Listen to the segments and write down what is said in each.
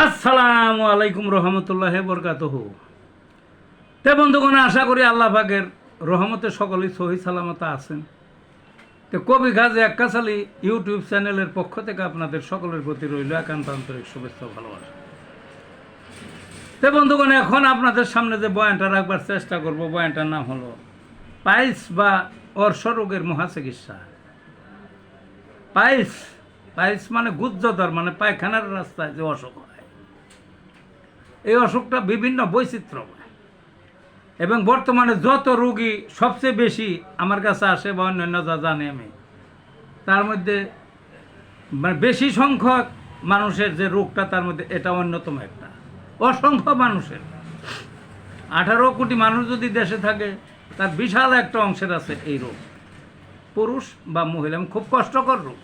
আসসালামু আলাইকুম রহমতুল্লাহ বরকাতুহু। তে বন্ধুগণ, আশা করি আল্লাহ পাকের রহমতে সকলেই সহি সালামতে আছেন। তো কবি গাজী আক্কাস আলী ইউটিউব চ্যানেলের পক্ষ থেকে আপনাদের সকলের প্রতি রইল একান্ত আন্তরিক শুভেচ্ছা ভালোবাসা। তো বন্ধুগণ, এখন আপনাদের সামনে যে বয়ানটা রাখবার চেষ্টা করব, বয়ানটার নাম হলো পাইলস বা অর্শ রোগের মহাচিকিৎসা। পাইলস মানে গুজ্জদার, মানে পায়খানার রাস্তায় যে অসুখ হয়, এই অসুখটা বিভিন্ন বৈচিত্র্য এবং বর্তমানে যত রোগী সবচেয়ে বেশি আমার কাছে আসে বা অন্যান্য যা জানি আমি, তার মধ্যে মানে বেশি সংখ্যক মানুষের যে রোগটা, তার মধ্যে এটা অন্যতম একটা। অসংখ্য মানুষের 18 কোটি মানুষ যদি দেশে থাকে, তার বিশাল একটা অংশের আছে এই রোগ, পুরুষ বা মহিলা। খুব কষ্টকর রোগ।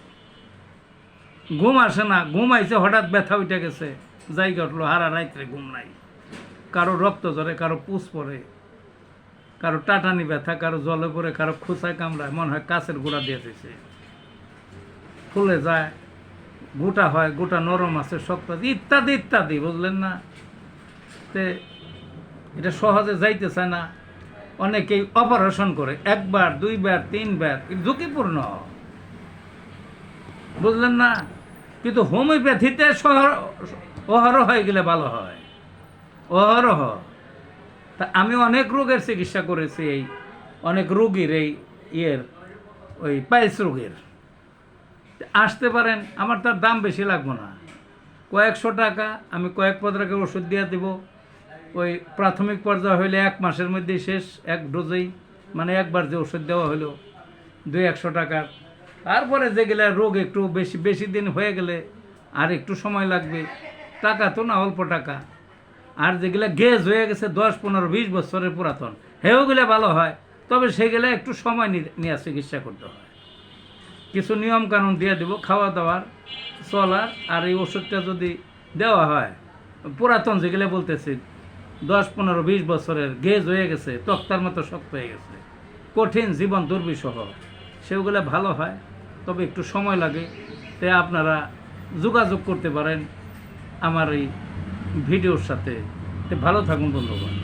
ঘুম আসে না, ঘুম আইছে হঠাৎ ব্যথা উঠে গেছে, জায়গা উঠলো, হারা রাত্রে ঘুম নাই, কারো রক্ত ঝরে, কারো পুষ পড়ে, কারো টাটানি ব্যথা, কারো জলে পড়ে, কারো খোঁচায় কামড়ায়, মনে হয় কাছের গোড়া দিয়ে দিয়েছে, ফুলে যায়, গোটা হয়, গোটা নরম আছে, শক্ত আছে, ইত্যাদি ইত্যাদি, বুঝলেন না? তে এটা সহজে যাইতে চায় না, অনেকেই অপারেশন করে, 1 বার 2 বার 3 বার, ঝুঁকিপূর্ণ, বুঝলেন না? কিন্তু হোমিওপ্যাথিতে অহরহ হয়ে গেলে ভালো হয়, অহরহ। তা আমি অনেক রোগের চিকিৎসা করেছি, এই অনেক রোগীর এই ওই পাইলস রোগের। আসতে পারেন, আমার তার দাম বেশি লাগবে না, কয়েকশো টাকা, আমি কয়েক পত্রকে ওষুধ দিয়ে দেব। ওই প্রাথমিক পর্যায়ে হইলে 1 মাসের মধ্যেই শেষ, 1 ডোজেই, মানে একবার যে ওষুধ দেওয়া হলো 200-100 টাকার। তারপরে যেগুলো রোগ একটু বেশি বেশি দিন হয়ে গেলে আর একটু সময় লাগবে, টাকা তো না, অল্প টাকা। আর যেগুলো গেজ হয়ে গেছে 10-15-20 বছরের পুরাতন, হেওগুলো ভালো হয়, তবে সেগুলো একটু সময় নিয়ে চিকিৎসা করতে হয়। কিছু নিয়ম কানুন দিয়ে দেবো, খাওয়া দাওয়ার, চলার। আর এই ওষুধটা যদি দেওয়া হয়, পুরাতন যেগুলো বলতেছি 10-15-20 বছরের, গেজ হয়ে গেছে, তক্তার মতো শক্ত হয়ে গেছে, কঠিন জীবন দুর্বিষহ, সেগুলো ভালো হয়, তবে একটু সময় লাগে। তাই আপনারা যোগাযোগ করতে পারেন আমার এই ভিডিওর সাথে। ভালো থাকুন বন্ধুগণ।